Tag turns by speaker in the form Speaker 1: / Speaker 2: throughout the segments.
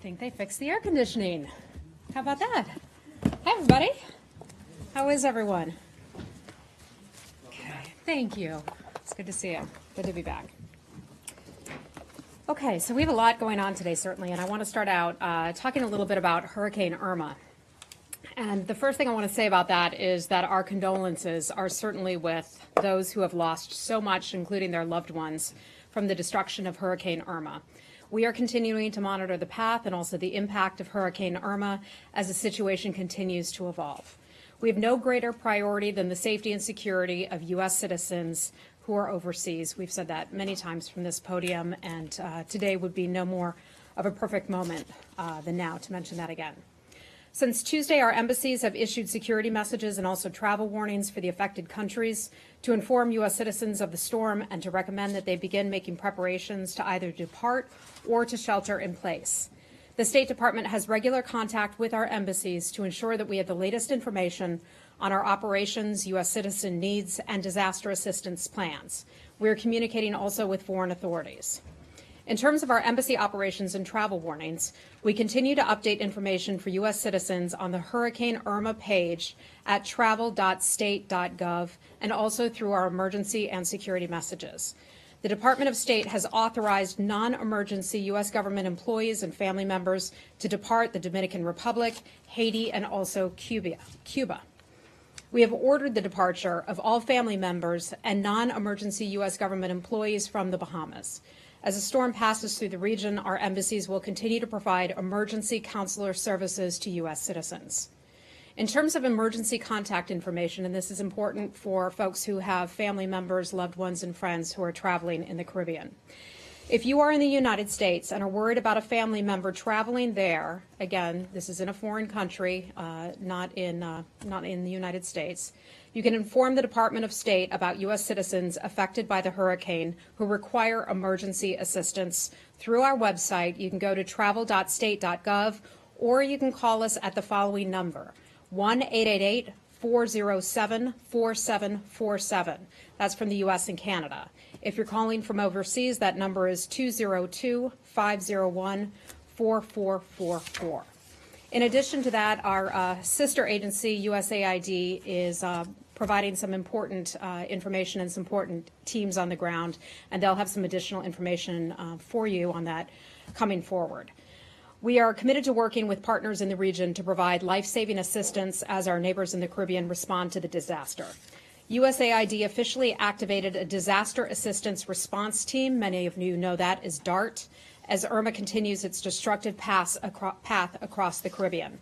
Speaker 1: think they fixed the air conditioning. How about that? Hi, everybody. How is everyone? Okay, thank you. It's good to see you. Good to be back. Okay, so we have a lot going on today, certainly, and I want to start out talking a little bit about Hurricane Irma. And the first thing I want to say about that is that our condolences are certainly with those who have lost so much, including their loved ones, from the destruction of Hurricane Irma. We are continuing to monitor the path and also the impact of Hurricane Irma as the situation continues to evolve. We have no greater priority than the safety and security of U.S. citizens who are overseas. We've said that many times from this podium, and today would be no more of a perfect moment than now to mention that again. Since Tuesday, our embassies have issued security messages and also travel warnings for the affected countries to inform U.S. citizens of the storm and to recommend that they begin making preparations to either depart or to shelter in place. The State Department has regular contact with our embassies to ensure that we have the latest information on our operations, U.S. citizen needs, and disaster assistance plans. We are communicating also with foreign authorities. In terms of our embassy operations and travel warnings, we continue to update information for U.S. citizens on the Hurricane Irma page at travel.state.gov and also through our emergency and security messages. The Department of State has authorized non-emergency U.S. government employees and family members to depart the Dominican Republic, Haiti, and also Cuba. We have ordered the departure of all family members and non-emergency U.S. government employees from the Bahamas. As the storm passes through the region, our embassies will continue to provide emergency consular services to U.S. citizens. In terms of emergency contact information, and this is important for folks who have family members, loved ones, and friends who are traveling in the Caribbean. If you are in the United States and are worried about a family member traveling there, again, this is in a foreign country, not in the United States, you can inform the Department of State about U.S. citizens affected by the hurricane who require emergency assistance through our website. You can go to travel.state.gov, or you can call us at the following number, 1-888-407-4747. That's from the U.S. and Canada. If you're calling from overseas, that number is 202-501-4444. In addition to that, our sister agency, USAID, is providing some important information and some important teams on the ground, and they'll have some additional information for you on that coming forward. We are committed to working with partners in the region to provide life-saving assistance as our neighbors in the Caribbean respond to the disaster. USAID officially activated a disaster assistance response team. Many of you know that as DART, as Irma continues its destructive path across the Caribbean.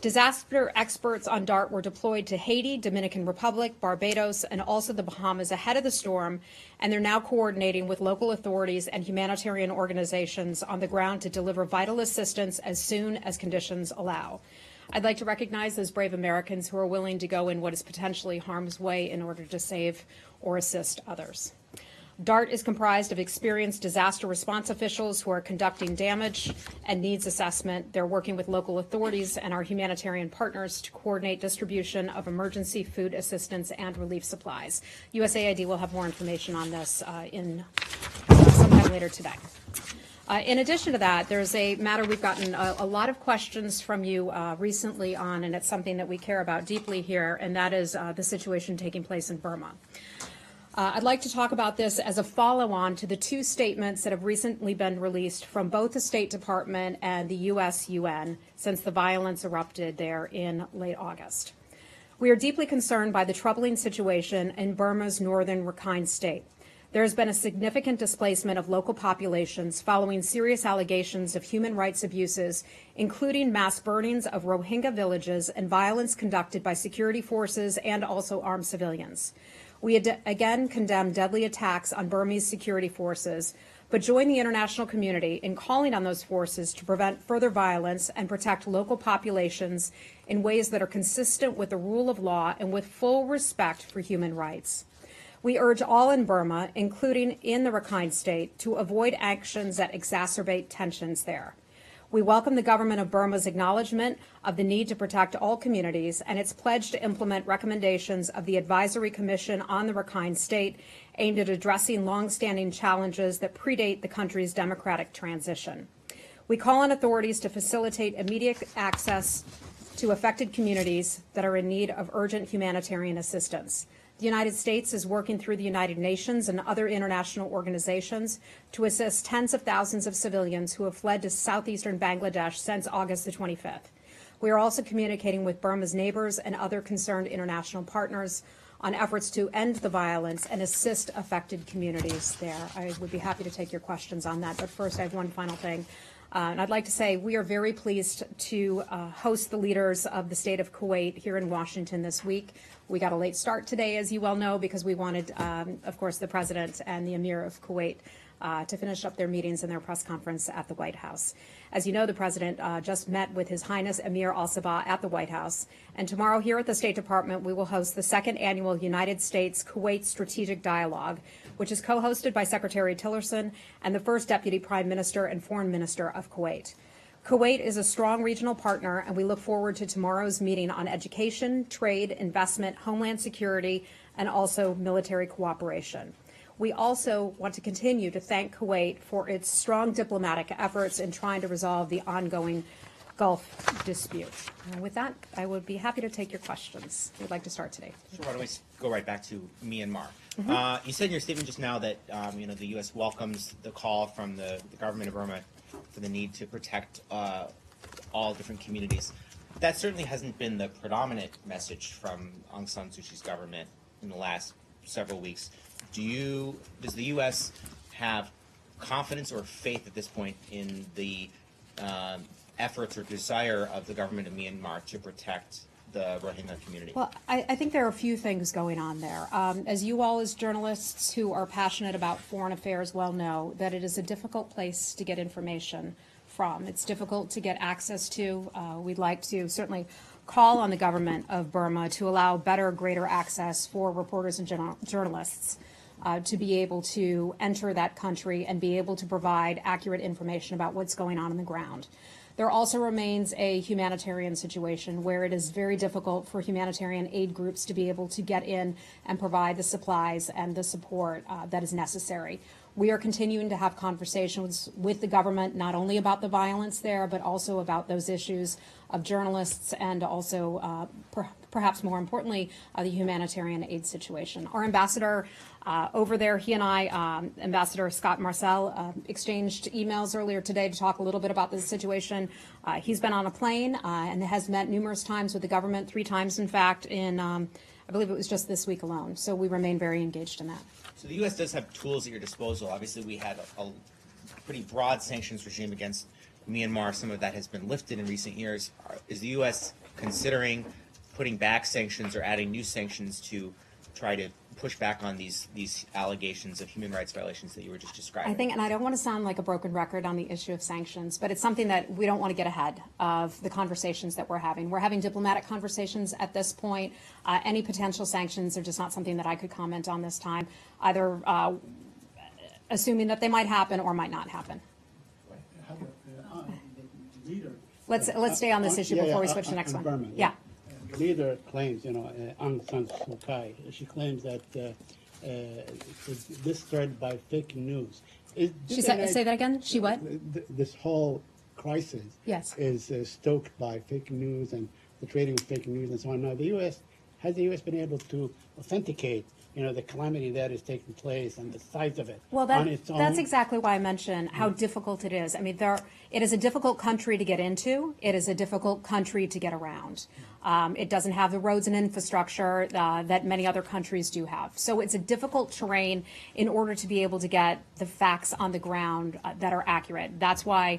Speaker 1: Disaster experts on DART were deployed to Haiti, Dominican Republic, Barbados, and also the Bahamas ahead of the storm, and they're now coordinating with local authorities and humanitarian organizations on the ground to deliver vital assistance as soon as conditions allow. I'd like to recognize those brave Americans who are willing to go in what is potentially harm's way in order to save or assist others. DART is comprised of experienced disaster response officials who are conducting damage and needs assessment. They're working with local authorities and our humanitarian partners to coordinate distribution of emergency food assistance and relief supplies. USAID will have more information on this sometime later today. In addition to that, there's a matter we've gotten a lot of questions from you recently on, and it's something that we care about deeply here, and that is the situation taking place in Burma. I'd like to talk about this as a follow-on to the two statements that have recently been released from both the State Department and the U.S. UN since the violence erupted there in late August. We are deeply concerned by the troubling situation in Burma's northern Rakhine state. There has been a significant displacement of local populations following serious allegations of human rights abuses, including mass burnings of Rohingya villages and violence conducted by security forces and also armed civilians. We again condemn deadly attacks on Burmese security forces, but join the international community in calling on those forces to prevent further violence and protect local populations in ways that are consistent with the rule of law and with full respect for human rights. We urge all in Burma, including in the Rakhine State, to avoid actions that exacerbate tensions there. We welcome the government of Burma's acknowledgement of the need to protect all communities and its pledge to implement recommendations of the Advisory Commission on the Rakhine State aimed at addressing long-standing challenges that predate the country's democratic transition. We call on authorities to facilitate immediate access to affected communities that are in need of urgent humanitarian assistance. The United States is working through the United Nations and other international organizations to assist tens of thousands of civilians who have fled to southeastern Bangladesh since August the 25th. We are also communicating with Burma's neighbors and other concerned international partners on efforts to end the violence and assist affected communities there. I would be happy to take your questions on that, but first I have one final thing. And I'd like to say we are very pleased to host the leaders of the state of Kuwait here in Washington this week. We got a late start today, as you well know, because we wanted, of course, the President and the Emir of Kuwait to finish up their meetings and their press conference at the White House. As you know, the President just met with His Highness Emir Al-Sabah at the White House. And tomorrow here at the State Department, we will host the second annual United States-Kuwait Strategic Dialogue, which is co-hosted by Secretary Tillerson and the first Deputy Prime Minister and Foreign Minister of Kuwait. Kuwait is a strong regional partner, and we look forward to tomorrow's meeting on education, trade, investment, homeland security, and also military cooperation. We also want to continue to thank Kuwait for its strong diplomatic efforts in trying to resolve the ongoing Gulf dispute. And with that, I would be happy to take your questions. We'd like to start today.
Speaker 2: Sure. Why don't we go right back to Myanmar? You said in your statement just now that the U.S. welcomes the call from the government of Burma for the need to protect all different communities. That certainly hasn't been the predominant message from Aung San Suu Kyi's government in the last several weeks. Does the U.S. have confidence or faith at this point in the efforts or desire of the government of Myanmar to protect the Rohingya community?
Speaker 1: Well, I think there are a few things going on there. As you all as journalists who are passionate about foreign affairs well know, that it is a difficult place to get information from. It's difficult to get access to. We'd like to certainly call on the government of Burma to allow better, greater access for reporters and journalists to be able to enter that country and be able to provide accurate information about what's going on the ground. There also remains a humanitarian situation where it is very difficult for humanitarian aid groups to be able to get in and provide the supplies and the support that is necessary. We are continuing to have conversations with the government, not only about the violence there, but also about those issues of journalists and also, perhaps more importantly, the humanitarian aid situation. Our ambassador over there, he and I, Ambassador Scott Marcel, exchanged emails earlier today to talk a little bit about this situation. He's been on a plane and has met numerous times with the government, 3 times, in fact, in I believe it was just this week alone. So we remain very engaged in that.
Speaker 2: So the U.S. does have tools at your disposal. Obviously, we had a pretty broad sanctions regime against Myanmar. Some of that has been lifted in recent years. Is the U.S. considering putting back sanctions or adding new sanctions to try to push back on these allegations of human rights violations that you were just describing?
Speaker 1: I think, and I don't want to sound like a broken record on the issue of sanctions, but it's something that we don't want to get ahead of the conversations that we're having. We're having diplomatic conversations at this point. Any potential sanctions are just not something that I could comment on this time, either assuming that they might happen or might not happen. Let's stay on this issue before we switch to the next one.
Speaker 3: Burma,
Speaker 1: yeah.
Speaker 3: The leader claims, Aung San Suu Kyi, she claims that this started by fake news.
Speaker 1: Say that again? She what?
Speaker 3: This whole crisis
Speaker 1: Yes.
Speaker 3: is stoked by fake news and the trading of fake news and so on. Now, has the U.S. been able to authenticate the calamity that is taking place and the size of it on its own?
Speaker 1: That's exactly why I mentioned how difficult it is. I mean, it is a difficult country to get into. It is a difficult country to get around. It doesn't have the roads and infrastructure that many other countries do have. So it's a difficult terrain in order to be able to get the facts on the ground that are accurate. That's why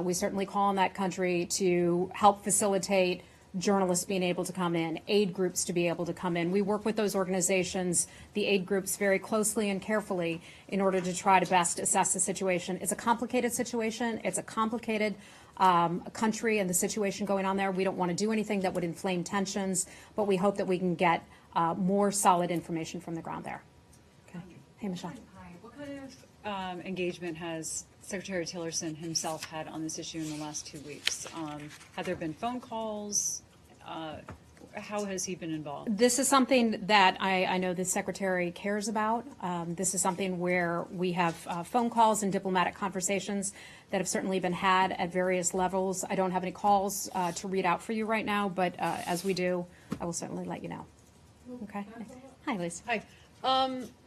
Speaker 1: we certainly call on that country to help facilitate journalists being able to come in, aid groups to be able to come in. We work with those organizations, the aid groups, very closely and carefully in order to try to best assess the situation. It's a complicated situation. It's a complicated country and the situation going on there. We don't want to do anything that would inflame tensions, but we hope that we can get more solid information from the ground there. Okay. Hey, Michelle.
Speaker 4: Hi. What kind of engagement has Secretary Tillerson himself had on this issue in the last 2 weeks? Have there been phone calls? how has he been involved?
Speaker 1: This is something that I know the Secretary cares about. This is something where we have phone calls and diplomatic conversations that have certainly been had at various levels. I don't have any calls to read out for you right now, but as we do, I will certainly let you know. Okay? Hi, Lisa.
Speaker 5: Hi.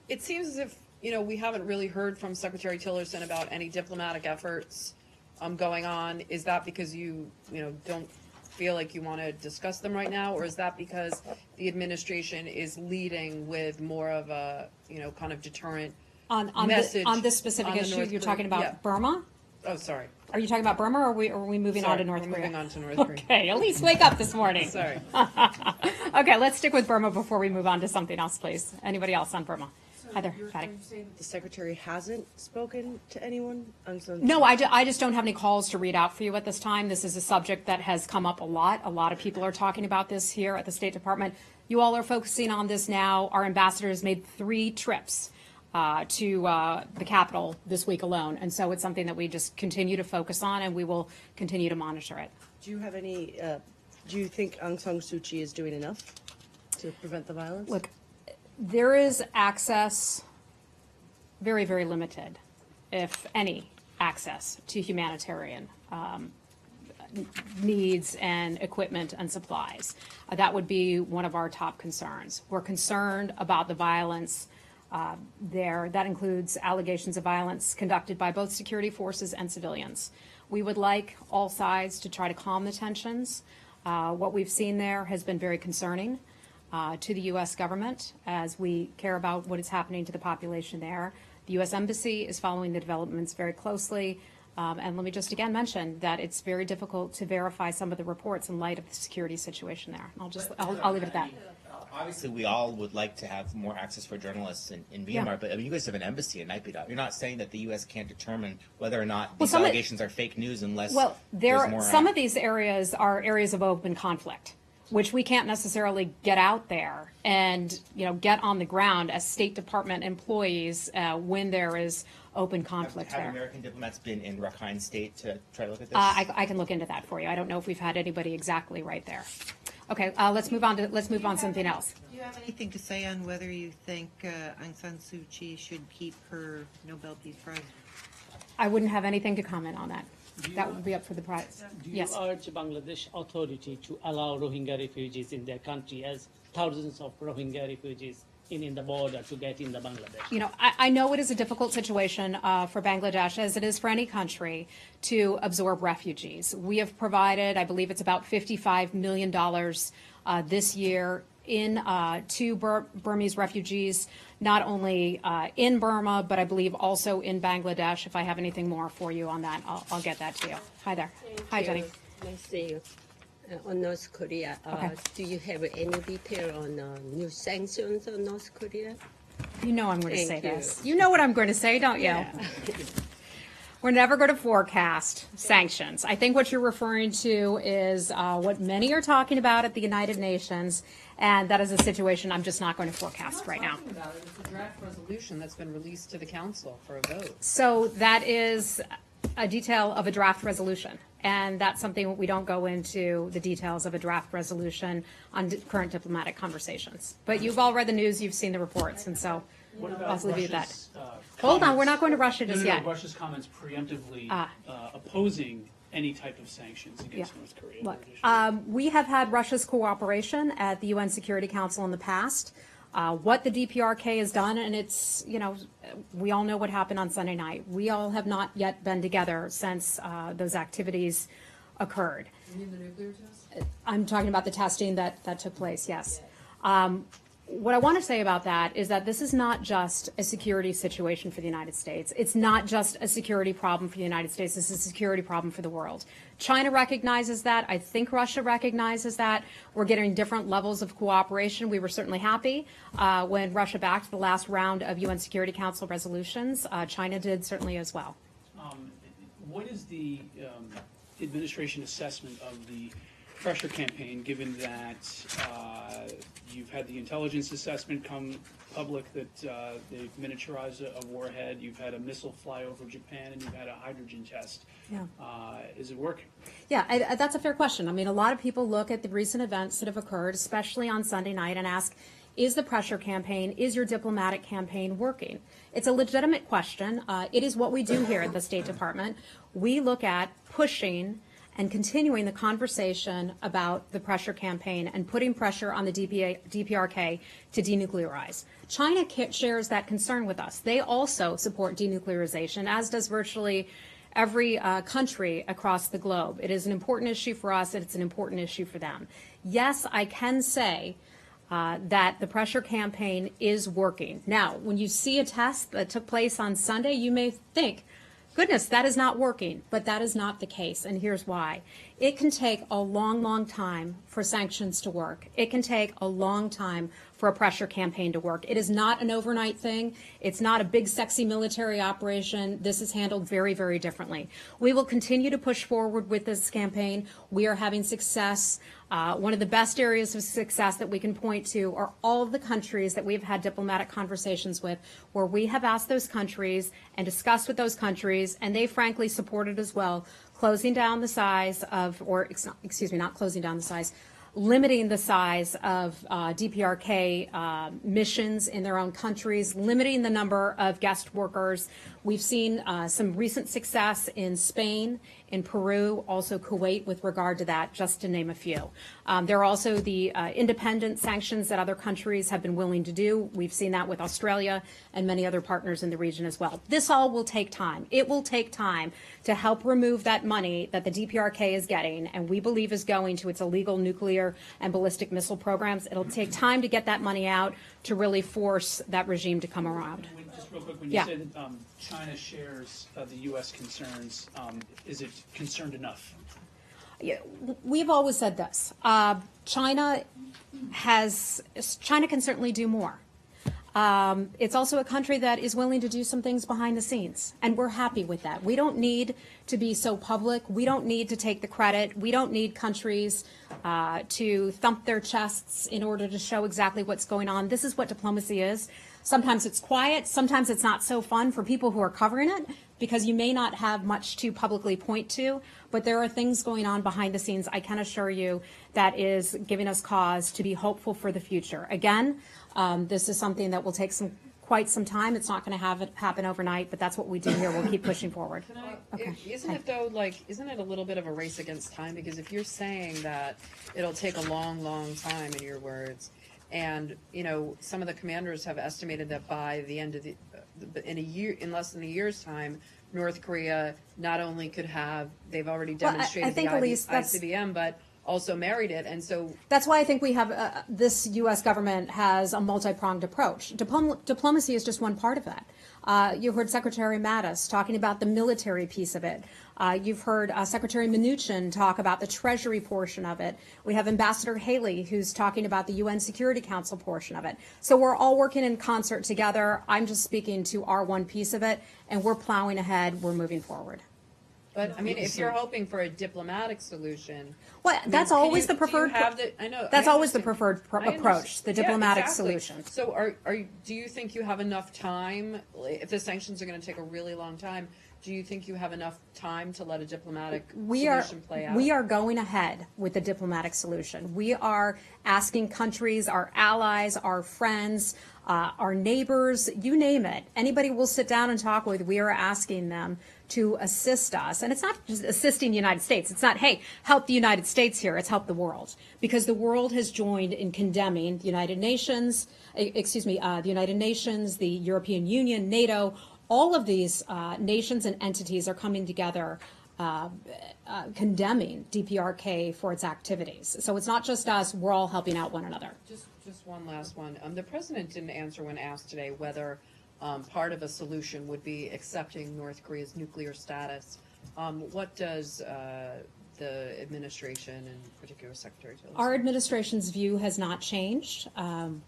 Speaker 5: It seems as if, we haven't really heard from Secretary Tillerson about any diplomatic efforts going on. Is that because you don't feel like you want to discuss them right now, or is that because the administration is leading with more of a, kind of deterrent message
Speaker 1: On this specific
Speaker 5: on the
Speaker 1: issue,
Speaker 5: North
Speaker 1: you're
Speaker 5: Korea-
Speaker 1: talking about
Speaker 5: yeah.
Speaker 1: Burma?
Speaker 5: Oh, sorry.
Speaker 1: Are you talking about Burma, or are we moving on to North
Speaker 5: we're
Speaker 1: Korea?
Speaker 5: moving on to North Korea.
Speaker 1: Okay, Elise, wake up this morning.
Speaker 5: Sorry.
Speaker 1: Okay, let's stick with Burma before we move on to something else, please. Anybody else on Burma? Heather, Patty.
Speaker 6: The secretary hasn't spoken to anyone?
Speaker 1: No, I just don't have any calls to read out for you at this time. This is a subject that has come up a lot. A lot of people are talking about this here at the State Department. You all are focusing on this now. Our ambassador has made 3 trips to the Capitol this week alone. And so it's something that we just continue to focus on, and we will continue to monitor it.
Speaker 6: Do you have any, do you think Aung San Suu Kyi is doing enough to prevent the violence?
Speaker 1: Look, there is access, very, very limited, if any, access to humanitarian needs and equipment and supplies. That would be one of our top concerns. We're concerned about the violence there. That includes allegations of violence conducted by both security forces and civilians. We would like all sides to try to calm the tensions. What we've seen there has been very concerning to the U.S. government, as we care about what is happening to the population there. The U.S. Embassy is following the developments very closely. And let me just again mention that it's very difficult to verify some of the reports in light of the security situation there. I'll leave it at that.
Speaker 2: Obviously, we all would like to have more access for journalists in Myanmar,
Speaker 1: Yeah.
Speaker 2: but I mean, you guys have an embassy in Naypyidaw. You're not saying that the U.S. can't determine whether or not
Speaker 1: Well,
Speaker 2: these
Speaker 1: some of-
Speaker 2: allegations are fake news unless
Speaker 1: Well,
Speaker 2: there's more.
Speaker 1: some of these areas are areas of open conflict, which we can't necessarily get out there and get on the ground as State Department employees when there is open conflict
Speaker 2: have
Speaker 1: there.
Speaker 2: American diplomats been in Rakhine State to try to look at this?
Speaker 1: I can look into that for you. I don't know if we've had anybody exactly right there. Okay, let's move on to something else.
Speaker 7: Do you have anything to say on whether you think Aung San Suu Kyi should keep her Nobel Peace Prize?
Speaker 1: I wouldn't have anything to comment on that. That would be up for the prize.
Speaker 8: Do you
Speaker 1: Yes.
Speaker 8: urge Bangladesh authority to allow Rohingya refugees in their country, as thousands of Rohingya refugees in the border to get in the Bangladesh?
Speaker 1: I know it is a difficult situation for Bangladesh, as it is for any country, to absorb refugees. We have provided, I believe it's about $55 million this year to Burmese refugees, not only in Burma, but I believe also in Bangladesh. If I have anything more for you on that, I'll get that to you. Hi there. Hi, Jenny.
Speaker 9: Nice to see you. On North Korea,
Speaker 1: Okay.
Speaker 9: do you have any detail on new sanctions on North Korea?
Speaker 1: You know I'm going to say
Speaker 9: Thank you.
Speaker 1: this. You know what I'm going to say, don't you? We're never going to forecast sanctions. I think what you're referring to is what many are talking about at the United Nations, and that is a situation I'm just not going to forecast right now.
Speaker 5: It's a draft resolution that's been released to the council for a vote.
Speaker 1: So that is a detail of a draft resolution, and that's something we don't go into the details of a draft resolution on current diplomatic conversations. But you've all read the news, you've seen the reports, and so
Speaker 8: What
Speaker 1: I'll leave you at that.
Speaker 8: Russia's,
Speaker 1: Hold on, we're
Speaker 8: comments-
Speaker 1: not going to Russia just
Speaker 8: No,
Speaker 1: yet.
Speaker 8: Russia's comments preemptively
Speaker 1: Ah.
Speaker 8: opposing any type of sanctions against
Speaker 1: Yeah.
Speaker 8: North Korea.
Speaker 1: Look, we have had Russia's cooperation at the UN Security Council in the past. What the DPRK has done, and it's, we all know what happened on Sunday night. We all have not yet been together since those activities occurred.
Speaker 5: You mean the nuclear test?
Speaker 1: I'm talking about the testing that took place, yes. What I want to say about that is that this is not just a security situation for the United States. It's not just a security problem for the United States. This is a security problem for the world. China recognizes that. I think Russia recognizes that. We're getting different levels of cooperation. We were certainly happy when Russia backed the last round of UN Security Council resolutions. China did certainly as well.
Speaker 8: What is the administration assessment of the
Speaker 10: pressure campaign, given that you've had the intelligence assessment come public that they've miniaturized a warhead, you've had a missile fly over Japan, and you've had a hydrogen test.
Speaker 1: Yeah.
Speaker 10: Is it working?
Speaker 1: Yeah, that's a fair question. I mean, a lot of people look at the recent events that have occurred, especially on Sunday night, and ask, is the pressure campaign, is your diplomatic campaign working? It's a legitimate question. It is what we do here at the State Department. We look at pushing and continuing the conversation about the pressure campaign and putting pressure on the DPRK to denuclearize. China shares that concern with us. They also support denuclearization, as does virtually every country across the globe. It is an important issue for us, and it's an important issue for them. Yes, I can say that the pressure campaign is working. Now, when you see a test that took place on Sunday, you may think, goodness, that is not working, but that is not the case, and here's why. It can take a long, long time for sanctions to work. It can take a long time for a pressure campaign to work. It is not an overnight thing. It's not a big, sexy military operation. This is handled very, very differently. We will continue to push forward with this campaign. We are having success. One of the best areas of success that we can point to are all of the countries that we've had diplomatic conversations with, where we have asked those countries and discussed with those countries, and they frankly supported as well, closing down the size of, or excuse me, not closing down the size, limiting the size of DPRK missions in their own countries, limiting the number of guest workers. We've seen some recent success in Spain, in Peru, also Kuwait with regard to that, just to name a few. There are also the independent sanctions that other countries have been willing to do. We've seen that with Australia and many other partners in the region as well. This all will take time. It will take time to help remove that money that the DPRK is getting, and we believe is going to its illegal nuclear and ballistic missile programs. It'll take time to get that money out to really force that regime to come around.
Speaker 10: Just real quick, when you said China shares the U.S. concerns, is it concerned enough?
Speaker 1: Yeah, we've always said this. China can certainly do more. It's also a country that is willing to do some things behind the scenes, and we're happy with that. We don't need to be so public. We don't need to take the credit. We don't need countries to thump their chests in order to show exactly what's going on. This is what diplomacy is. Sometimes it's quiet. Sometimes it's not so fun for people who are covering it, because you may not have much to publicly point to, but there are things going on behind the scenes, I can assure you, that is giving us cause to be hopeful for the future. Again, this is something that will take quite some time. It's not going to happen overnight, but that's what we do here. We'll keep pushing forward.
Speaker 5: Isn't it though, isn't it a little bit of a race against time? Because if you're saying that it'll take a long, long time, in your words, and, you know, some of the commanders have estimated that by the end of in less than a year's time, North Korea not only could have, they've already demonstrated the ICBM, but also married it, and so
Speaker 1: that's why I think we have this U.S. government has a multi-pronged approach. Diplomacy is just one part of that. You heard Secretary Mattis talking about the military piece of it. You've heard Secretary Mnuchin talk about the Treasury portion of it. We have Ambassador Haley, who's talking about the UN Security Council portion of it. So we're all working in concert together. I'm just speaking to our one piece of it, and we're plowing ahead. We're moving forward.
Speaker 5: But I mean, if you're hoping for a diplomatic solution,
Speaker 1: well, that's always the preferred. That's always the preferred approach, the diplomatic solution.
Speaker 5: So, do you think you have enough time? If the sanctions are going to take a really long time, do you think you have enough time to let a diplomatic solution play out?
Speaker 1: We are going ahead with the diplomatic solution. We are asking countries, our allies, our friends, our neighbors, you name it. Anybody we'll sit down and talk with, we are asking them to assist us. And it's not just assisting the United States. It's not, hey, help the United States here. It's help the world. Because the world has joined in condemning the United Nations, the United Nations, the European Union, NATO. All of these nations and entities are coming together condemning DPRK for its activities. So it's not just us. We're all helping out one another.
Speaker 5: Just one last one. The president didn't answer when asked today whether part of a solution would be accepting North Korea's nuclear status. What does the administration, and particular Secretary Tillerson?
Speaker 1: Our administration's view has not changed.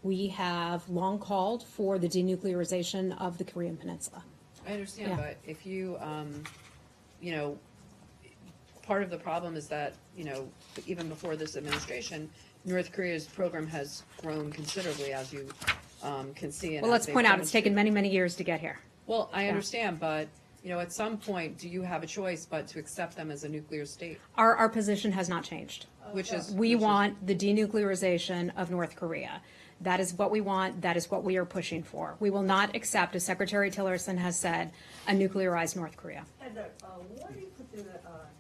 Speaker 1: We have long called for the denuclearization of the Korean Peninsula.
Speaker 5: I understand, but if you, part of the problem is that, you know, even before this administration, North Korea's program has grown considerably, as you can see.
Speaker 1: Well, let's point out, it's taken many, many years to get here.
Speaker 5: Well, I understand, but, you know, at some point, do you have a choice but to accept them as a nuclear state?
Speaker 1: Our position has not changed.
Speaker 5: Which is?
Speaker 1: We want the denuclearization of North Korea. That is what we want. That is what we are pushing for. We will not accept, as Secretary Tillerson has said, a nuclearized North Korea.
Speaker 9: Heather, what if the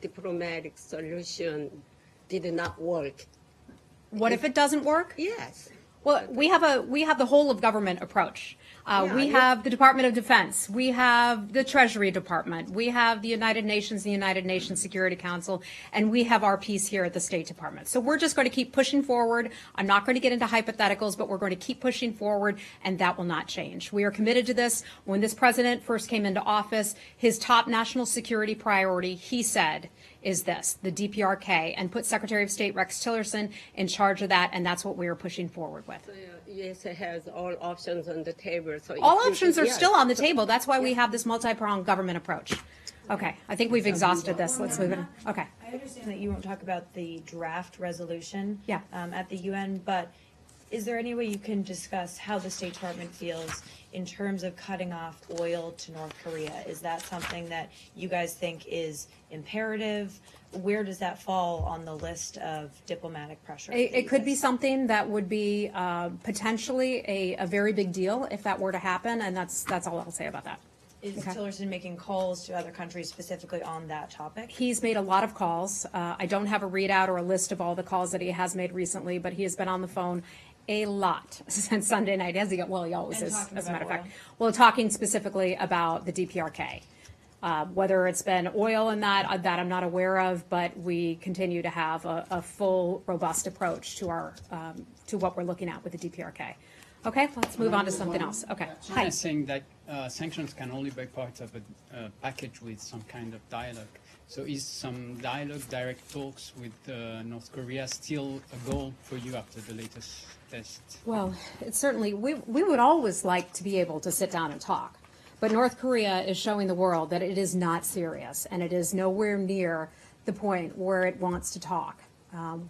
Speaker 9: diplomatic solution did not work?
Speaker 1: What if it doesn't work?
Speaker 9: Yes.
Speaker 1: Well, we have the whole of government approach. We have the Department of Defense. We have the Treasury Department. We have the United Nations, the United Nations Security Council, and we have our piece here at the State Department. So we're just going to keep pushing forward. I'm not going to get into hypotheticals, but we're going to keep pushing forward, and that will not change. We are committed to this. When this president first came into office, his top national security priority, he said, is this, the DPRK, and put Secretary of State Rex Tillerson in charge of that, and that's what we are pushing forward with.
Speaker 9: So, yes, it has all options on the table. So
Speaker 1: All
Speaker 9: if you-
Speaker 1: options are
Speaker 9: yes.
Speaker 1: still on the table. That's why we have this multi-pronged government approach. Okay, I think we've exhausted this. Let's move it. Okay.
Speaker 11: I understand that you won't talk about the draft resolution
Speaker 1: Yeah.
Speaker 11: At the UN, but is there any way you can discuss how the State Department feels in terms of cutting off oil to North Korea? Is that something that you guys think is imperative? Where does that fall on the list of diplomatic pressure?
Speaker 1: It could be something that would be potentially a very big deal if that were to happen, and that's all I'll say about that.
Speaker 11: Is
Speaker 1: Okay.
Speaker 11: Tillerson making calls to other countries specifically on that topic?
Speaker 1: He's made a lot of calls. I don't have a readout or a list of all the calls that he has made recently, but he has been on the phone a lot since Sunday night. He always
Speaker 11: And
Speaker 1: is,
Speaker 11: talking
Speaker 1: as a matter of
Speaker 11: about
Speaker 1: fact.
Speaker 11: oil.
Speaker 1: Well, talking specifically about the DPRK. Whether it's been oil in that I'm not aware of, but we continue to have a full, robust approach to our to what we're looking at with the DPRK. Okay, let's move on to something else. Okay.
Speaker 12: China
Speaker 1: Hi.
Speaker 12: is saying that sanctions can only be part of a package with some kind of dialogue. So is some dialogue, direct talks with North Korea still a goal for you after the latest test?
Speaker 1: Well, it's certainly, we would always like to be able to sit down and talk. But North Korea is showing the world that it is not serious, and it is nowhere near the point where it wants to talk.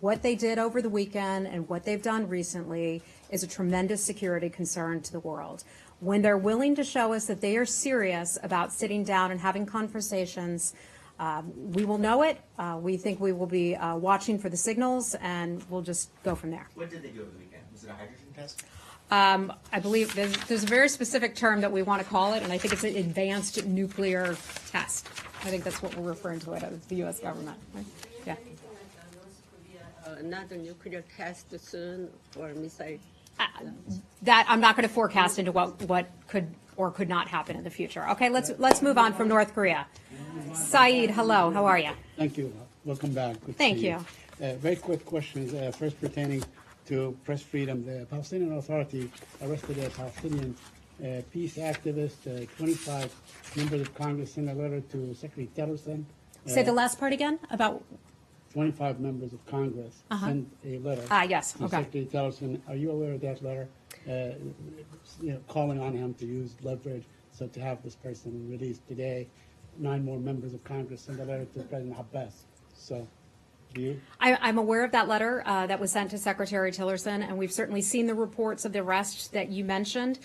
Speaker 1: What they did over the weekend and what they've done recently is a tremendous security concern to the world. When they're willing to show us that they are serious about sitting down and having conversations, we will know it. We think we will be watching for the signals, and we'll just go from there.
Speaker 2: What did they do over the weekend? Was it a hydrogen test?
Speaker 1: I believe there's a very specific term that we want to call it, and I think it's an advanced nuclear test. I think that's what we're referring to it as, the U.S. government. Right? Yeah.
Speaker 9: Another nuclear test soon or missile.
Speaker 1: That I'm not going to forecast into what could or could not happen in the future. Okay, let's move on from North Korea. Saeed, hello. How are you?
Speaker 3: Thank you. Welcome back. Good to
Speaker 1: Thank
Speaker 3: see
Speaker 1: you.
Speaker 3: Very quick questions. First pertaining to press freedom. The Palestinian Authority arrested a Palestinian peace activist. 25 members of Congress sent a letter to Secretary Tillerson.
Speaker 1: Say the last part again about.
Speaker 3: 25 members of Congress sent a letter
Speaker 1: Yes.
Speaker 3: to
Speaker 1: Okay.
Speaker 3: Secretary Tillerson. Are you aware of that letter? Calling on him to use leverage so to have this person released today. 9 more members of Congress sent a letter to President Abbas. So, do you?
Speaker 1: I'm aware of that letter that was sent to Secretary Tillerson, and we've certainly seen the reports of the arrest that you mentioned.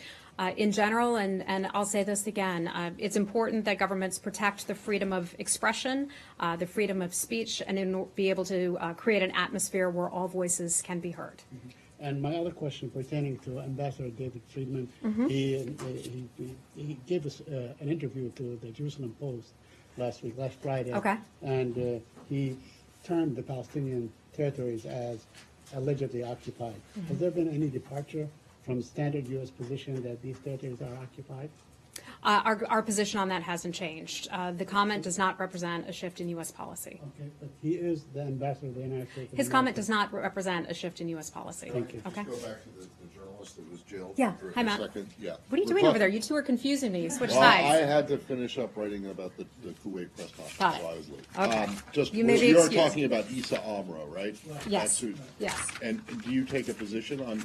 Speaker 1: In general, and I'll say this again, it's important that governments protect the freedom of expression, the freedom of speech, and be able to create an atmosphere where all voices can be heard.
Speaker 3: And my other question pertaining to Ambassador David Friedman, he gave us an interview to the Jerusalem Post last Friday.
Speaker 1: Okay.
Speaker 3: And he termed the Palestinian territories as allegedly occupied. Has there been any departure from standard U.S. position that these territories are occupied?
Speaker 1: Our position on that hasn't changed. The comment does not represent a shift in U.S. policy.
Speaker 3: Okay, but he is the ambassador of the United States.
Speaker 1: His comment does not represent a shift in U.S. policy.
Speaker 3: Thank you.
Speaker 1: Okay.
Speaker 13: Go back to the journalist that was jailed
Speaker 1: Yeah.
Speaker 13: for
Speaker 1: Hi,
Speaker 13: a
Speaker 1: Matt.
Speaker 13: second. Yeah.
Speaker 1: What are you doing over there? You two are confusing me. Switch
Speaker 13: Well, I
Speaker 1: sides.
Speaker 13: had to finish up writing about the Kuwait press conference,
Speaker 1: Got it.
Speaker 13: so I was late.
Speaker 1: Okay.
Speaker 13: Just
Speaker 1: You may be
Speaker 13: you're
Speaker 1: excused.
Speaker 13: talking about Issa Amro, right?
Speaker 1: Yes.
Speaker 13: That's who-
Speaker 1: Yes.
Speaker 13: And do you take a position on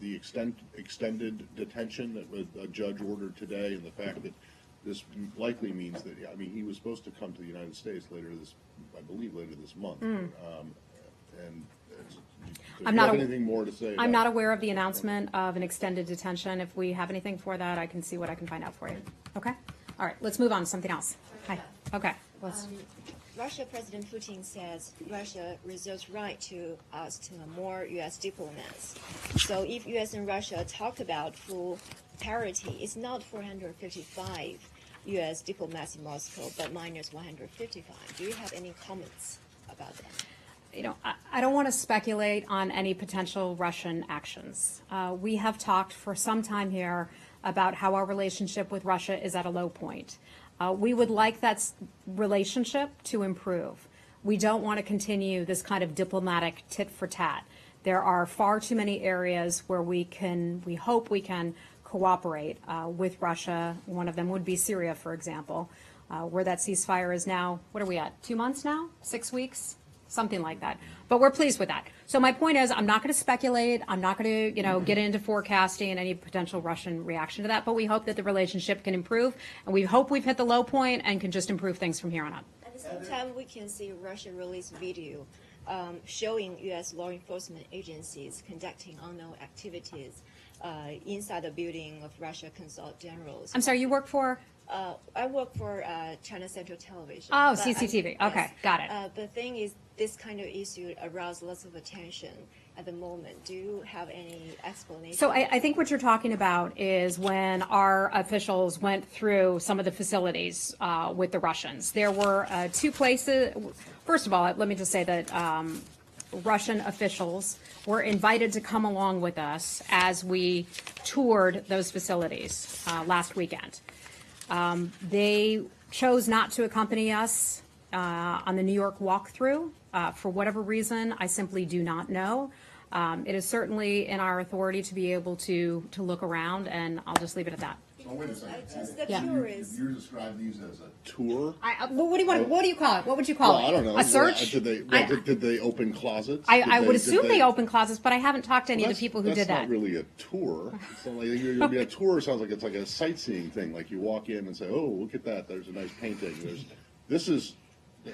Speaker 13: the extended detention that a judge ordered today, and the fact that this likely means that, I mean, he was supposed to come to the United States later this, I believe later this month. And do
Speaker 1: I'm
Speaker 13: you
Speaker 1: not
Speaker 13: have
Speaker 1: a-
Speaker 13: anything more to say?
Speaker 1: I'm
Speaker 13: about
Speaker 1: not
Speaker 13: it?
Speaker 1: aware of the announcement of an extended detention. If we have anything for that, I can see what I can find out for you. Okay? All right, let's move on to something else. Hi. Okay. Let's,
Speaker 14: Russia President Putin says Russia reserves right to ask more U.S. diplomats. So if U.S. and Russia talk about full parity, it's not 455 U.S. diplomats in Moscow, but minus 155. Do you have any comments about that?
Speaker 1: you know, I don't want to speculate on any potential Russian actions. We have talked for some time here about how our relationship with Russia is at a low point. We would like that relationship to improve. We don't want to continue this kind of diplomatic tit for tat. There are far too many areas where we hope we can cooperate with Russia. One of them would be Syria, for example, where that ceasefire is now, what are we at, 2 months now? 6 weeks? Something like that. But we're pleased with that. So my point is, I'm not going to speculate. I'm not going to, get into forecasting and any potential Russian reaction to that. But we hope that the relationship can improve. And we hope we've hit the low point and can just improve things from here on out.
Speaker 14: At the same time, we can see Russia release video showing U.S. law enforcement agencies conducting unknown activities inside the building of Russia Consul Generals.
Speaker 1: I'm sorry, you work for?
Speaker 14: I work for China Central Television.
Speaker 1: Oh,
Speaker 14: But
Speaker 1: CCTV. Okay,
Speaker 14: yes.
Speaker 1: got it.
Speaker 14: The thing is, this kind of issue arouses lots of attention at the moment. Do you have any explanation?
Speaker 1: So I think what you're talking about is when our officials went through some of the facilities with the Russians. There were 2 places. First of all, let me just say that Russian officials were invited to come along with us as we toured those facilities last weekend. They chose not to accompany us on the New York walkthrough. For whatever reason, I simply do not know. It is certainly in our authority to be able to look around, and I'll just leave it at that.
Speaker 13: So wait a second.
Speaker 14: Just
Speaker 1: Yeah.
Speaker 14: curious.
Speaker 13: You describe these as a tour?
Speaker 1: What do you want? What do you call it? What would you call
Speaker 13: Well,
Speaker 1: it?
Speaker 13: I don't know.
Speaker 1: A search?
Speaker 13: Did they open closets?
Speaker 1: I
Speaker 13: Did
Speaker 1: would
Speaker 13: did
Speaker 1: assume they open closets, but I haven't talked to any of the people who did
Speaker 13: That's
Speaker 1: that.
Speaker 13: not really a tour. It's not like, a tour sounds like it's like a sightseeing thing. Like you walk in and say, "Oh, look at that! There's a nice painting."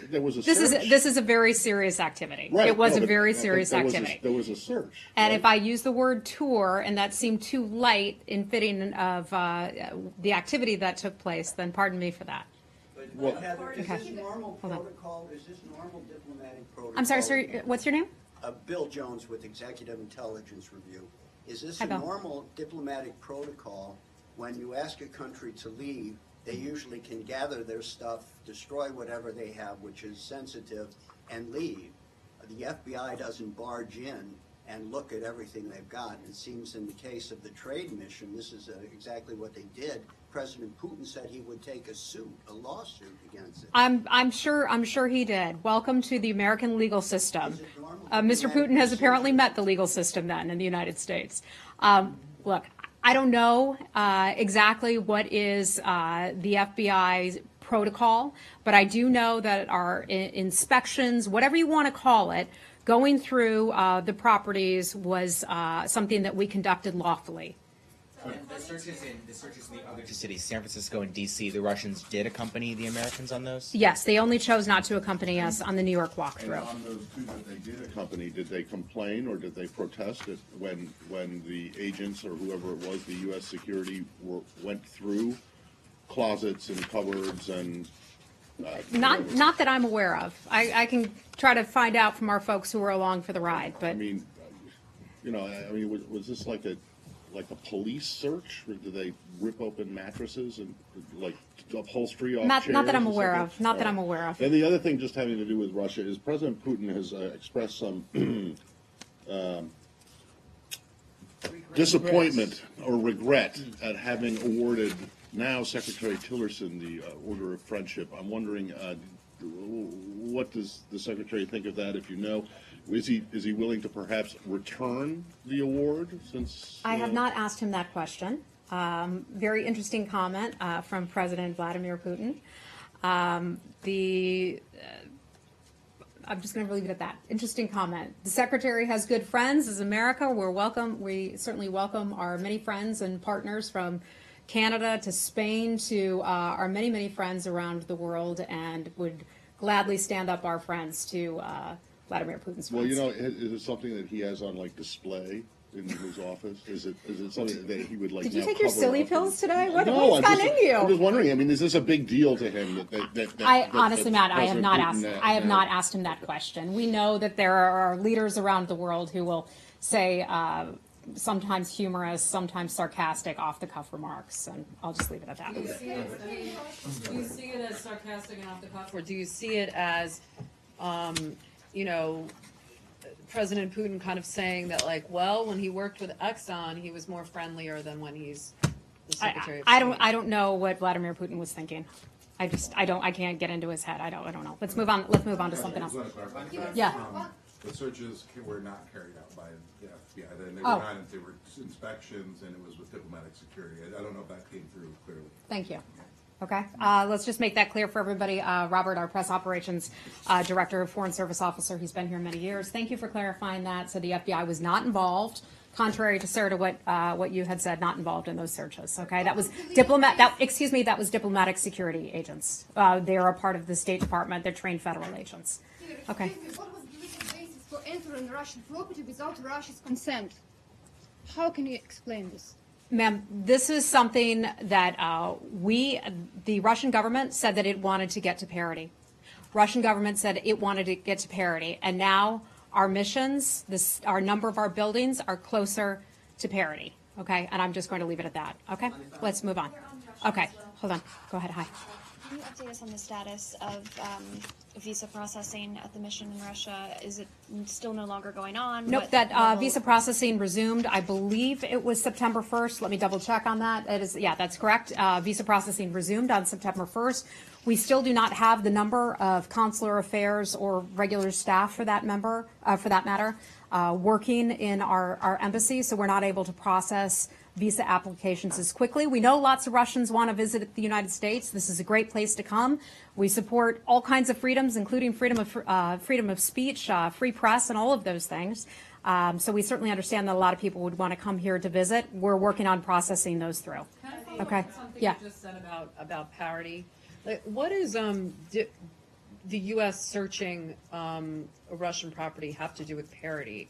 Speaker 13: There was a search.
Speaker 1: This is a very serious activity.
Speaker 13: Right.
Speaker 1: It was
Speaker 13: No,
Speaker 1: a
Speaker 13: but
Speaker 1: very serious
Speaker 13: there was
Speaker 1: activity.
Speaker 13: there was a search.
Speaker 1: And
Speaker 13: right?
Speaker 1: if I use the word tour and that seemed too light in fitting of the activity that took place, then pardon me for that.
Speaker 13: Well,
Speaker 15: Heather, is
Speaker 1: Okay.
Speaker 15: this normal
Speaker 1: Hold on.
Speaker 15: protocol? Is this normal diplomatic protocol?
Speaker 1: I'm sorry, sir. What's your name?
Speaker 15: Bill Jones with Executive Intelligence Review. Is this
Speaker 1: Hi,
Speaker 15: a
Speaker 1: Bill.
Speaker 15: normal diplomatic protocol when you ask a country to leave? They usually can gather their stuff, destroy whatever they have, which is sensitive, and leave. The FBI doesn't barge in and look at everything they've got. It seems in the case of the trade mission, this is exactly what they did. President Putin said he would take a lawsuit against it.
Speaker 1: I'm sure he did. Welcome to the American legal system.
Speaker 15: Is it normal
Speaker 1: Mr.
Speaker 15: diplomatic
Speaker 1: Putin has apparently
Speaker 15: procedure?
Speaker 1: met the legal system then in the United States. Look, I don't know exactly what is the FBI's protocol, but I do know that our inspections, whatever you want to call it, going through the properties was something that we conducted lawfully.
Speaker 2: The searches in the other 2 cities, San Francisco and D.C., the Russians did accompany the Americans on those?
Speaker 1: Yes, they only chose not to accompany us on the New York
Speaker 13: And
Speaker 1: walkthrough.
Speaker 13: on those 2 that they did accompany, did they complain or did they protest it when the agents or whoever it was, the U.S. security went through closets and cupboards and?
Speaker 1: Not that I'm aware of. I can try to find out from our folks who were along for the ride,
Speaker 13: I
Speaker 1: but
Speaker 13: mean, was this like a police search? Or did they rip open mattresses and like upholstery off
Speaker 1: not
Speaker 13: chairs
Speaker 1: that I'm
Speaker 13: and
Speaker 1: aware
Speaker 13: stuff?
Speaker 1: of. Not that
Speaker 13: All
Speaker 1: I'm
Speaker 13: right.
Speaker 1: aware of.
Speaker 13: And the other thing, just having to do with Russia, is President Putin has expressed some disappointment or regret at having awarded now Secretary Tillerson the Order of Friendship. I'm wondering, what does the Secretary think of that? If you know, is he willing to perhaps return the award? Since
Speaker 1: I have not asked him that question. Very interesting comment from President Vladimir Putin. I'm just going to leave it at that. Interesting comment. The Secretary has good friends. As America, we're welcome. We certainly welcome our many friends and partners from Canada to Spain to our many, many friends around the world, and would gladly stand up our friends to Vladimir Putin's friends.
Speaker 13: Well, you know, is it something that he has on like display in his office? Is it something that he would like?
Speaker 1: Did you
Speaker 13: now
Speaker 1: take your
Speaker 13: cover
Speaker 1: silly
Speaker 13: up?
Speaker 1: pills today? What,
Speaker 13: No,
Speaker 1: what's
Speaker 13: I'm
Speaker 1: gone
Speaker 13: just,
Speaker 1: in you?
Speaker 13: I'm just wondering. I mean, is this a big deal to him?
Speaker 1: Honestly, Matt, I have
Speaker 13: President
Speaker 1: not
Speaker 13: Putin
Speaker 1: asked. I have not asked him that question. We know that there are leaders around the world who will say sometimes humorous, sometimes sarcastic, off-the-cuff remarks, and I'll just leave it at that.
Speaker 5: Do you see it as sarcastic and off the cuff, or do you see it as, you know, President Putin kind of saying that, like, well, when he worked with Exxon, he was more friendlier than when he's the Secretary of State?
Speaker 1: I don't know what Vladimir Putin was thinking. I can't get into his head. I don't know. Let's move on to something else. Yeah.
Speaker 16: The searches were not carried out by the FBI. They were inspections, and it was with diplomatic security. I don't know if that came through clearly.
Speaker 1: Thank you. Okay, let's just make that clear for everybody. Robert, our press operations director, Foreign Service officer, he's been here many years. Thank you for clarifying that. So the FBI was not involved, contrary to Sarah, to what you had said, not involved in those searches. Okay, that was that was diplomatic security agents. They are a part of the State Department. They're trained federal agents. Okay.
Speaker 17: What was the legal basis for entering Russian property without Russia's consent? How can you explain this?
Speaker 1: Ma'am, this is something that the Russian government said that it wanted to get to parity. Russian government said it wanted to get to parity, and now our missions, our number of our buildings are closer to parity. Okay, and I'm just going to leave it at that. Okay, let's move on. Okay, hold on. Go ahead. Hi.
Speaker 18: Can you update us on the status of visa processing at the mission in Russia? Is it still no longer going on?
Speaker 1: Nope,
Speaker 18: What
Speaker 1: that
Speaker 18: level-
Speaker 1: visa processing resumed. I believe it was September 1st. Let me double check on that. It is, yeah, that's correct. Visa processing resumed on September 1st. We still do not have the number of consular affairs or regular staff for that matter, working in our embassy, so we're not able to process visa applications as quickly. We know lots of Russians want to visit the United States. This is a great place to come. We support all kinds of freedoms, including freedom of speech, free press, and all of those things. So we certainly understand that a lot of people would want to come here to visit. We're working on processing those through.
Speaker 5: Can I follow
Speaker 1: Okay.
Speaker 5: up on something
Speaker 1: Yeah.
Speaker 5: you just said about parity? Like, what is the U.S. searching a Russian property have to do with parity?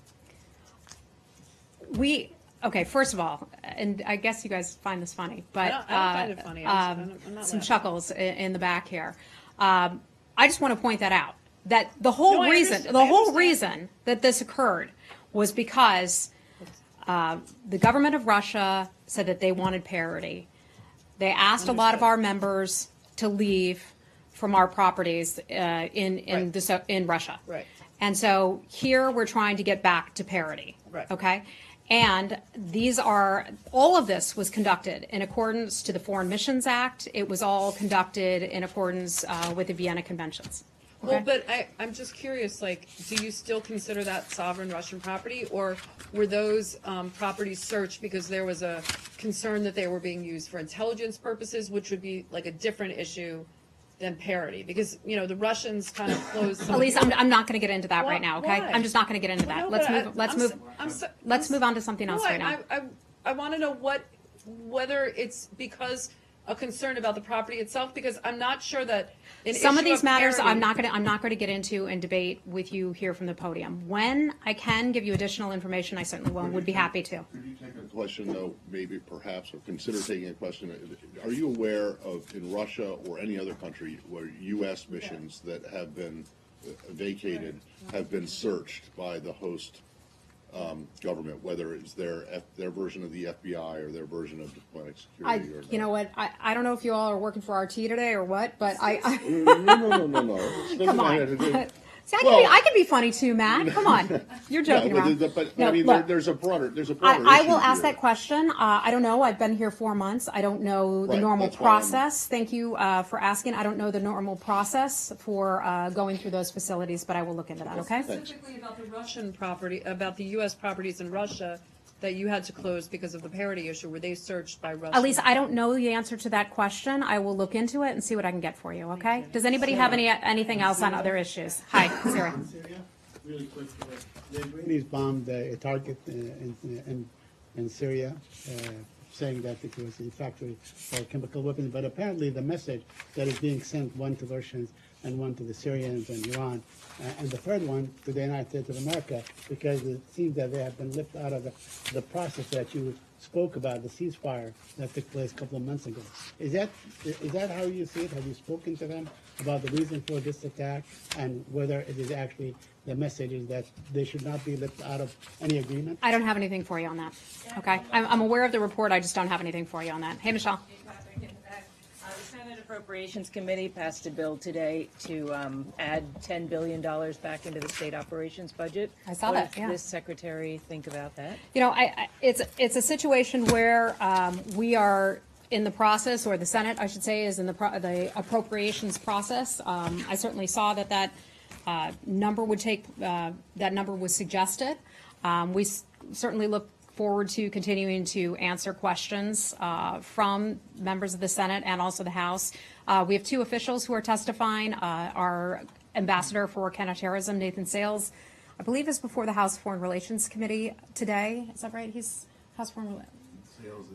Speaker 1: Okay, first of all, and I guess you guys find this funny, but
Speaker 5: I don't find it funny. I'm not
Speaker 1: some
Speaker 5: laughing.
Speaker 1: chuckles in the back here. I just want to point that out. That the whole
Speaker 5: No, I
Speaker 1: reason,
Speaker 5: understand.
Speaker 1: the
Speaker 5: I
Speaker 1: whole
Speaker 5: understand.
Speaker 1: reason that this occurred was because the government of Russia said that they wanted parity. They asked a lot of our members to leave from our properties in Russia.
Speaker 5: Right.
Speaker 1: And so here we're trying to get back to parity.
Speaker 5: Right.
Speaker 1: Okay. And all of this was conducted in accordance to the Foreign Missions Act. It was all conducted in accordance with the Vienna Conventions.
Speaker 5: Well,
Speaker 1: Okay?
Speaker 5: but I'm just curious, like, do you still consider that sovereign Russian property, or were those properties searched because there was a concern that they were being used for intelligence purposes, which would be like a different issue than parity? Because, you know, the Russians kind of closed some...
Speaker 1: Elise, I'm not going to get into that right now, okay?
Speaker 5: Why?
Speaker 1: I'm just not going to get into that.
Speaker 5: No,
Speaker 1: Let's
Speaker 5: but
Speaker 1: move.
Speaker 5: I'm
Speaker 1: Let's move on to something else
Speaker 5: No,
Speaker 1: right now.
Speaker 5: I want to know whether it's because a concern about the property itself, because I'm not sure that
Speaker 1: Some of these matters
Speaker 5: parity-
Speaker 1: I'm not going to get into and debate with you here from the podium. When I can give you additional information, I certainly would be happy to.
Speaker 13: Could you take a question, though, maybe perhaps, or consider taking a question? Are you aware of, in Russia or any other country, where U.S. missions that have been vacated have been searched by the host government, whether it's their version of the FBI or their version of diplomatic security?
Speaker 1: You know what? I don't know if you all are working for RT today or what, but
Speaker 13: No.
Speaker 1: Come on. See,
Speaker 13: Well-
Speaker 1: I can be funny too, Matt. Come on. You're joking
Speaker 13: Yeah,
Speaker 1: around.
Speaker 13: but
Speaker 1: No,
Speaker 13: I mean,
Speaker 1: look.
Speaker 13: there's a broader
Speaker 1: I will
Speaker 13: issue
Speaker 1: ask
Speaker 13: here.
Speaker 1: that question. I don't know. I've been here 4 months. I don't know the
Speaker 13: Right,
Speaker 1: normal
Speaker 13: that's why I'm-
Speaker 1: process. Thank you for asking. I don't know the normal process for going through those facilities, but I will look into that, okay?
Speaker 5: Specifically about the Russian property, about the U.S. properties in Russia that you had to close because of the parity issue. Were they searched by Russia?
Speaker 1: Elise, I don't know the answer to that question. I will look into it and see what I can get for you, okay? Does anybody have anything else on other issues? Hi, Sarah.
Speaker 3: Really quick, the Israelis bombed a target in Syria saying that it was a factory for chemical weapons. But apparently the message that is being sent, one to Russians and one to the Syrians and Iran, and the third one to the United States of America, because it seems that they have been left out of the process that you spoke about, the ceasefire that took place a couple of months ago. Is that how you see it? Have you spoken to them about the reason for this attack and whether it is actually the message is that they should not be left out of any agreement?
Speaker 1: I don't have anything for you on that. Okay, I'm aware of the report. I just don't have anything for you on that. Hey, Michelle.
Speaker 19: The Senate Appropriations Committee passed a bill today to add $10 billion back into the state operations budget.
Speaker 1: I saw that, yeah.
Speaker 19: What does this secretary think about that?
Speaker 1: You know, it's a situation where we are in the process, or the Senate, I should say, is in the appropriations process. I certainly saw that number would that number was suggested. We certainly look forward to continuing to answer questions from members of the Senate and also the House. We have two officials who are testifying. Our ambassador for counterterrorism, Nathan Sales, I believe is before the House Foreign Relations Committee today. Is that right? He's House Foreign Relations.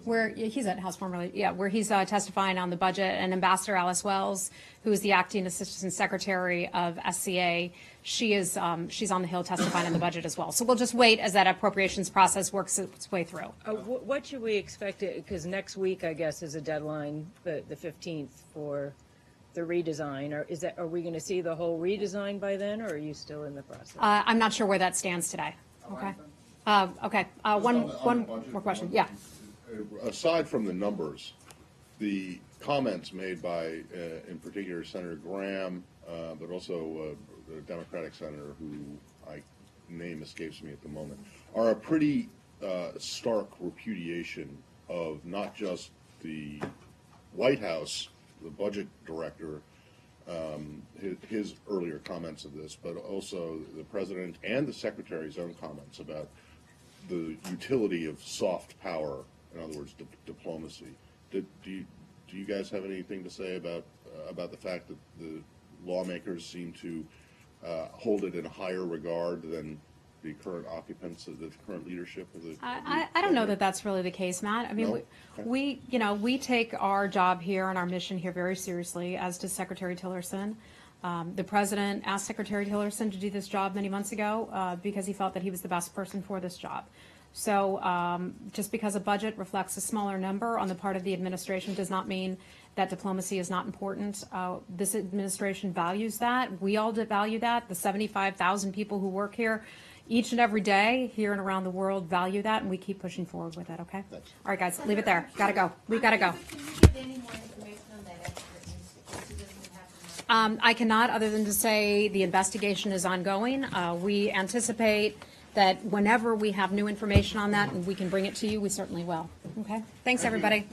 Speaker 1: Where he's at House Foreign Relations, yeah, where he's testifying on the budget, and Ambassador Alice Wells, who is the acting Assistant Secretary of SCA, she's on the Hill testifying on the budget as well. So we'll just wait as that appropriations process works its way through.
Speaker 19: What should we expect? Because next week, I guess, is a deadline, the 15th, for the redesign. Or are we going to see the whole redesign by then, or are you still in the process?
Speaker 1: I'm not sure where that stands today. Okay. Okay. One more question. Yeah.
Speaker 13: Aside from the numbers, the comments made by, in particular, Senator Graham, but also the Democratic senator who name escapes me at the moment, are a pretty stark repudiation of not just the White House, the budget director, his earlier comments of this, but also the president and the secretary's own comments about the utility of soft power. In other words, diplomacy. Do you guys have anything to say about the fact that the lawmakers seem to hold it in higher regard than the current occupants of the current leadership of the?
Speaker 1: I don't know that that's really the case, Matt. I mean,
Speaker 13: No?
Speaker 1: we take our job here and our mission here very seriously, as does Secretary Tillerson. The president asked Secretary Tillerson to do this job many months ago because he felt that he was the best person for this job. So just because a budget reflects a smaller number on the part of the administration does not mean that diplomacy is not important. This administration values that. We all value that. The 75,000 people who work here each and every day here and around the world value that, and we keep pushing forward with it, okay? All right, guys, leave it there. Gotta go. We gotta go. I cannot, other than to say the investigation is ongoing. We anticipate that whenever we have new information on that and we can bring it to you, we certainly will. Okay? Thanks, everybody.